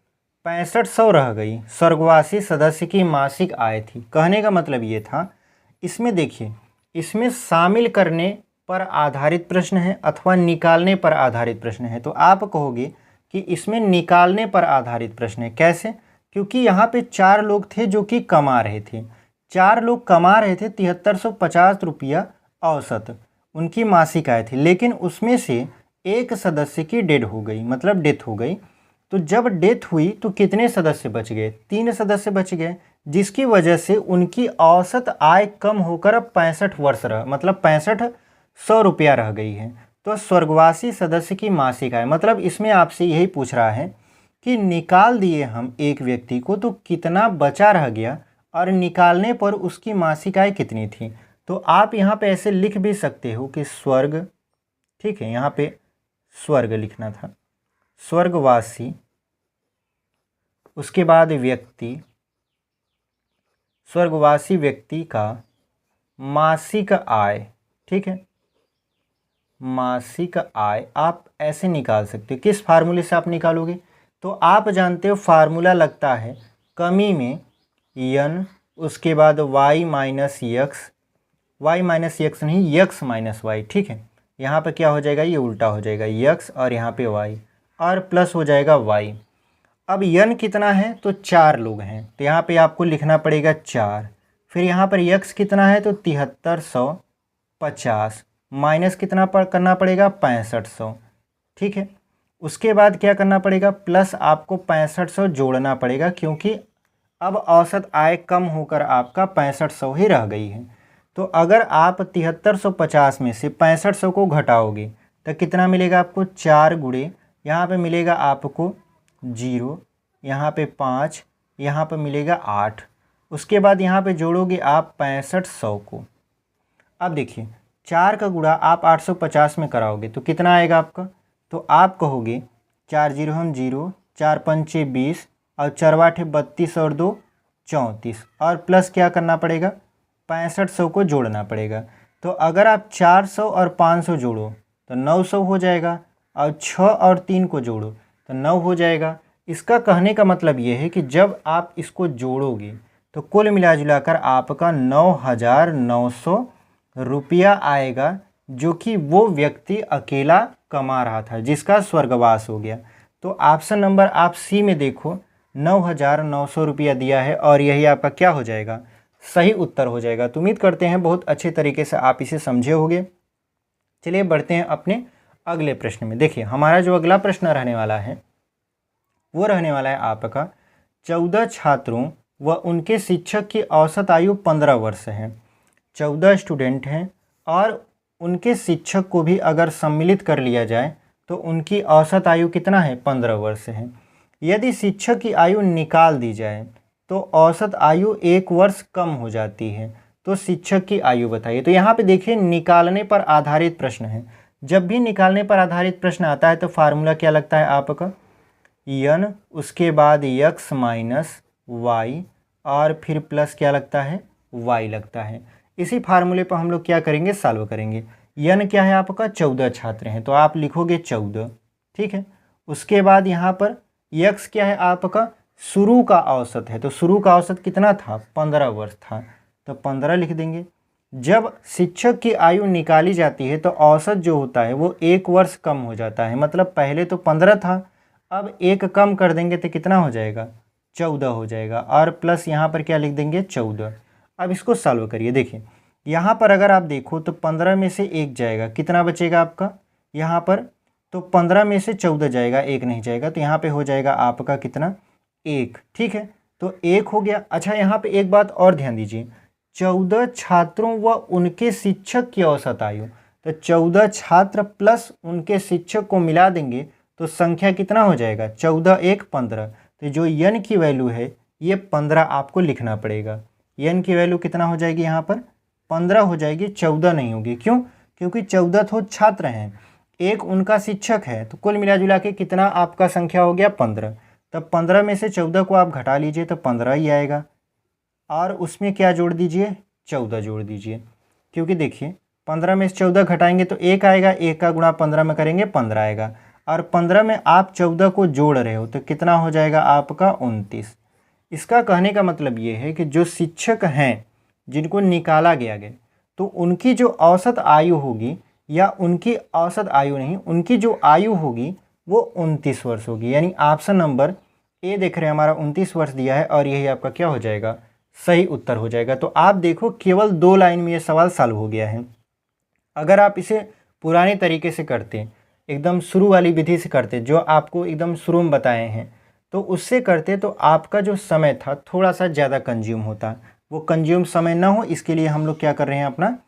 6500 रह गई। स्वर्गवासी सदस्य की मासिक आय थी। कहने का मतलब ये था, इसमें देखिए, इसमें शामिल करने पर आधारित प्रश्न है अथवा निकालने पर आधारित प्रश्न है। तो आप कहोगे कि इसमें निकालने पर आधारित प्रश्न है। कैसे, क्योंकि यहाँ पे 4 लोग थे जो कि कमा रहे थे, 4 लोग कमा रहे थे 7350 रुपया औसत उनकी मासिक आय थी, लेकिन उसमें से एक सदस्य की डेड हो गई, मतलब डेथ हो गई। तो जब डेथ हुई तो कितने सदस्य बच गए, 3 सदस्य बच गए, जिसकी वजह से उनकी औसत आय कम होकर अब 65 वर्ष रह, मतलब 6500 रुपया रह गई है। तो स्वर्गवासी सदस्य की मासिक आय, मतलब इसमें आपसे यही पूछ रहा है कि निकाल दिए हम एक व्यक्ति को तो कितना बचा रह गया और निकालने पर उसकी मासिक आय कितनी थी। तो आप यहाँ पे ऐसे लिख भी सकते हो कि स्वर्ग, ठीक है, यहाँ पे स्वर्ग लिखना था, स्वर्गवासी, उसके बाद व्यक्ति, स्वर्गवासी व्यक्ति का मासिक आय, ठीक है, मासिक आय आप ऐसे निकाल सकते हो। किस फार्मूले से आप निकालोगे, तो आप जानते हो फार्मूला लगता है कमी में n, उसके बाद y minus x, y minus x नहीं यक्स माइनस वाई, ठीक है। यहाँ पे क्या हो जाएगा, ये उल्टा हो जाएगा, यक्स और यहाँ पे y और प्लस हो जाएगा y। अब n कितना है, तो 4 लोग हैं, तो यहाँ पे आपको लिखना पड़ेगा 4। फिर यहाँ पर यक्स कितना है, तो 7350 माइनस कितना करना पड़ेगा, 6500, ठीक है। उसके बाद क्या करना पड़ेगा, प्लस आपको 6500 जोड़ना पड़ेगा, क्योंकि अब औसत आय कम होकर आपका 6500 ही रह गई है। तो अगर आप 7350 में से 6500 को घटाओगे तो कितना मिलेगा आपको? 4 गुणे यहाँ पे मिलेगा आपको 0, यहाँ पे 5, यहाँ पे मिलेगा 8। उसके बाद यहाँ पे जोड़ोगे आप 6500 को। अब देखिए 4 का गुणा आप 850 में कराओगे तो कितना आएगा आपका? तो आप कहोगे 4 जीरो हम 0, 4 पंचे 20 और 4 आठे 32 और 2 34 और प्लस क्या करना पड़ेगा? 6500 को जोड़ना पड़ेगा। तो अगर आप 400 और 500 जोड़ो तो 900 हो जाएगा और 6 और 3 को जोड़ो तो 9 हो जाएगा। इसका कहने का मतलब ये है कि जब आप इसको जोड़ोगे तो कुल मिला जुलाकर आपका 9900 रुपया आएगा, जो कि वो व्यक्ति अकेला कमा रहा था, जिसका स्वर्गवास हो गया। तो ऑप्शन नंबर आप सी में देखो 9900 रुपया दिया है और यही आपका क्या हो जाएगा? सही उत्तर हो जाएगा। तो उम्मीद करते हैं बहुत अच्छे तरीके से आप इसे समझे होंगे। चलिए बढ़ते हैं अपने अगले प्रश्न में। देखिए हमारा जो अगला प्रश्न रहने वाला है वो रहने वाला है आपका 14 छात्रों व उनके शिक्षक की औसत आयु 15 वर्ष है। 14 स्टूडेंट हैं और उनके शिक्षक को भी अगर सम्मिलित कर लिया जाए तो उनकी औसत आयु कितना है? 15 वर्ष है। यदि शिक्षक की आयु निकाल दी जाए तो औसत आयु 1 वर्ष कम हो जाती है। तो शिक्षक की आयु बताइए। तो यहाँ पे देखिए निकालने पर आधारित प्रश्न है। जब भी निकालने पर आधारित प्रश्न आता है तो फार्मूला क्या लगता है आपका? n, उसके बाद x माइनस वाई और फिर प्लस क्या लगता है? y लगता है। इसी फार्मूले पर हम लोग क्या करेंगे? सॉल्व करेंगे। n क्या है आपका? 14 छात्र हैं तो आप लिखोगे 14, ठीक है। उसके बाद यहाँ पर x क्या है आपका? शुरू का औसत है। तो शुरू का औसत कितना था? 15 वर्ष था, तो 15 लिख देंगे। जब शिक्षक की आयु निकाली जाती है तो औसत जो होता है वो 1 वर्ष कम हो जाता है। मतलब पहले तो 15 था, अब 1 कम कर देंगे तो कितना हो जाएगा? 14 हो जाएगा और प्लस यहाँ पर क्या लिख देंगे? 14। अब इसको सॉल्व करिए। देखिए यहाँ पर अगर आप देखो तो 15 में से 1 जाएगा, कितना बचेगा आपका यहाँ पर? तो 15 में से 14 जाएगा, 1 नहीं जाएगा, तो यहाँ पे हो जाएगा आपका कितना? 1, ठीक है। तो 1 हो गया। अच्छा यहाँ पे एक बात और ध्यान दीजिए, 14 छात्रों व उनके शिक्षक की औसत आयु। तो 14 छात्र प्लस उनके शिक्षक को मिला देंगे तो संख्या कितना हो जाएगा? 14 1 15। तो जो n की वैल्यू है ये 15 आपको लिखना पड़ेगा। n की वैल्यू कितना हो जाएगी यहाँ पर? 15 हो जाएगी, 14 नहीं होगी। क्यों? क्योंकि 14 तो छात्र हैं, 1 उनका शिक्षक है, तो कुल मिला जुला के कितना आपका संख्या हो गया? 15। तब 15 में से 14 को आप घटा लीजिए तो 15 ही आएगा और उसमें क्या जोड़ दीजिए? 14 जोड़ दीजिए। क्योंकि देखिए 15 में से 14 घटाएंगे तो 1 आएगा, 1 का गुणा 15 में करेंगे 15 आएगा और 15 में आप 14 को जोड़ रहे हो तो कितना हो जाएगा आपका? 29। इसका कहने का मतलब ये है कि जो शिक्षक हैं जिनको निकाला गया तो उनकी जो औसत आयु होगी, या उनकी औसत आयु नहीं, उनकी जो आयु होगी वो 29 वर्ष होगी। यानी ऑप्शन नंबर ए देख रहे हैं हमारा 29 वर्ष दिया है और यही आपका क्या हो जाएगा? सही उत्तर हो जाएगा। तो आप देखो केवल 2 लाइन में ये सवाल सॉल्व हो गया है। अगर आप इसे पुराने तरीके से करते, एकदम शुरू वाली विधि से करते जो आपको एकदम शुरू में बताए हैं, तो उससे करते तो आपका जो समय था थोड़ा सा ज़्यादा कंज्यूम होता। वो कंज्यूम समय ना हो इसके लिए हम लोग क्या कर रहे हैं, अपना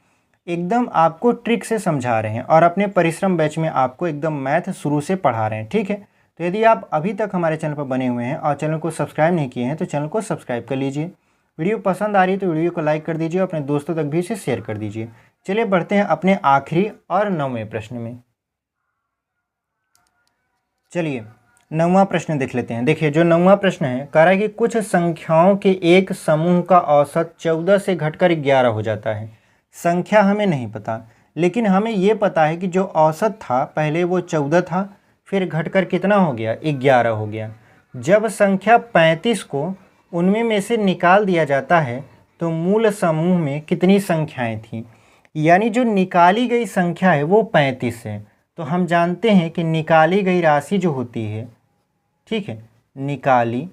एकदम आपको ट्रिक से समझा रहे हैं और अपने परिश्रम बैच में आपको एकदम मैथ शुरू से पढ़ा रहे हैं, ठीक है। तो यदि आप अभी तक हमारे चैनल पर बने हुए हैं और चैनल को सब्सक्राइब नहीं किए हैं तो चैनल को सब्सक्राइब कर लीजिए। वीडियो पसंद आ रही है तो वीडियो को लाइक कर दीजिए और अपने दोस्तों तक भी इसे शेयर कर दीजिए। चलिए बढ़ते हैं अपने आखिरी और 9वें प्रश्न में। चलिए 9वां प्रश्न देख लेते हैं। देखिए जो 9वां प्रश्न है कह रहा है कि कुछ संख्याओं के एक समूह का औसत 14 से घटकर 11 हो जाता है। संख्या हमें नहीं पता, लेकिन हमें ये पता है कि जो औसत था पहले वो 14 था, फिर घटकर कितना हो गया? 11 हो गया। जब संख्या 35 को उनमें में से निकाल दिया जाता है तो मूल समूह में कितनी संख्याएं थीं? यानी जो निकाली गई संख्या है वो 35 है। तो हम जानते हैं कि निकाली गई राशि जो होती है, ठीक है, निकाली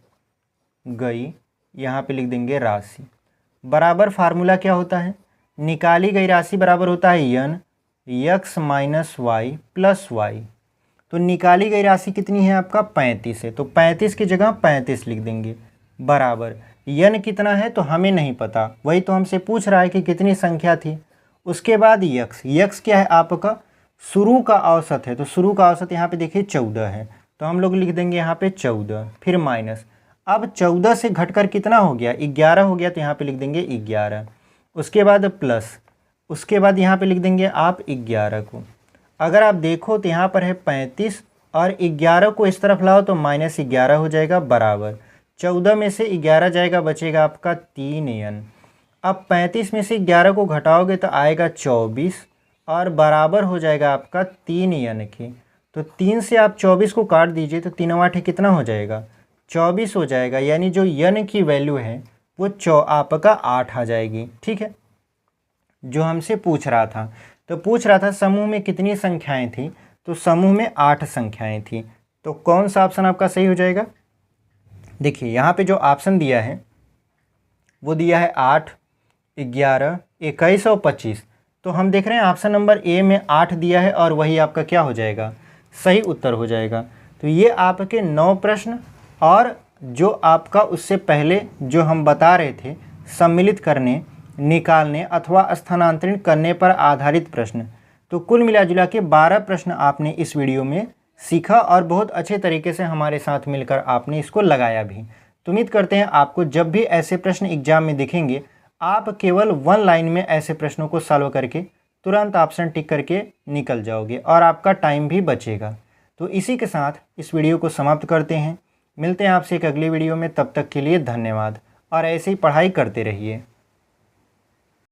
गई, यहाँ पे लिख देंगे राशि, बराबर फार्मूला क्या होता है? निकाली गई राशि बराबर होता है n x minus Y plus y. तो निकाली गई राशि कितनी है आपका? 35 है, तो 35 की जगह 35 लिख देंगे, बराबर यन कितना है तो हमें नहीं पता, वही तो हमसे पूछ रहा है कि कितनी संख्या थी। उसके बाद यक्स, यक्स क्या है आपका शुरू का औसत है, तो शुरू का औसत यहाँ पे देखिए 14 है, तो हम लोग लिख देंगे यहाँ पे 14, फिर माइनस। अब 14 से घटकर कितना हो गया 11 हो गया, तो यहाँ पे लिख देंगे 11। उसके बाद प्लस, उसके बाद यहाँ पे लिख देंगे आप 11 को। अगर आप देखो तो यहाँ पर है 35 और 11 को इस तरफ लाओ तो -11 हो जाएगा बराबर 14 में से 11 जाएगा, बचेगा आपका 3n। अब 35 में से 11 को घटाओगे तो आएगा 24 और बराबर हो जाएगा आपका 3n के। तो 3 से आप 24 को काट दीजिए तो 3 8 कितना हो जाएगा 24 हो जाएगा, यानी जो n की वैल्यू है वो आपका 8 आ जाएगी। ठीक है, जो हमसे पूछ रहा था, तो पूछ रहा था समूह में कितनी संख्याएं थी, तो समूह में 8 संख्याएं थी। तो कौन सा ऑप्शन आपका सही हो जाएगा। देखिए यहाँ पे जो ऑप्शन दिया है वो दिया है 8, 11, 21 और 25। तो हम देख रहे हैं ऑप्शन नंबर ए में 8 दिया है और वही आपका क्या हो जाएगा सही उत्तर हो जाएगा। तो ये आपके 9 प्रश्न और जो आपका उससे पहले जो हम बता रहे थे सम्मिलित करने, निकालने अथवा स्थानांतरित करने पर आधारित प्रश्न, तो कुल मिलाजुला के 12 प्रश्न आपने इस वीडियो में सीखा और बहुत अच्छे तरीके से हमारे साथ मिलकर आपने इसको लगाया भी। तो उम्मीद करते हैं आपको जब भी ऐसे प्रश्न एग्जाम में दिखेंगे आप केवल 1 लाइन में ऐसे प्रश्नों को सॉल्व करके तुरंत ऑप्शन टिक करके निकल जाओगे और आपका टाइम भी बचेगा। तो इसी के साथ इस वीडियो को समाप्त करते हैं, मिलते हैं आपसे एक अगली वीडियो में, तब तक के लिए धन्यवाद और ऐसे ही पढ़ाई करते रहिए।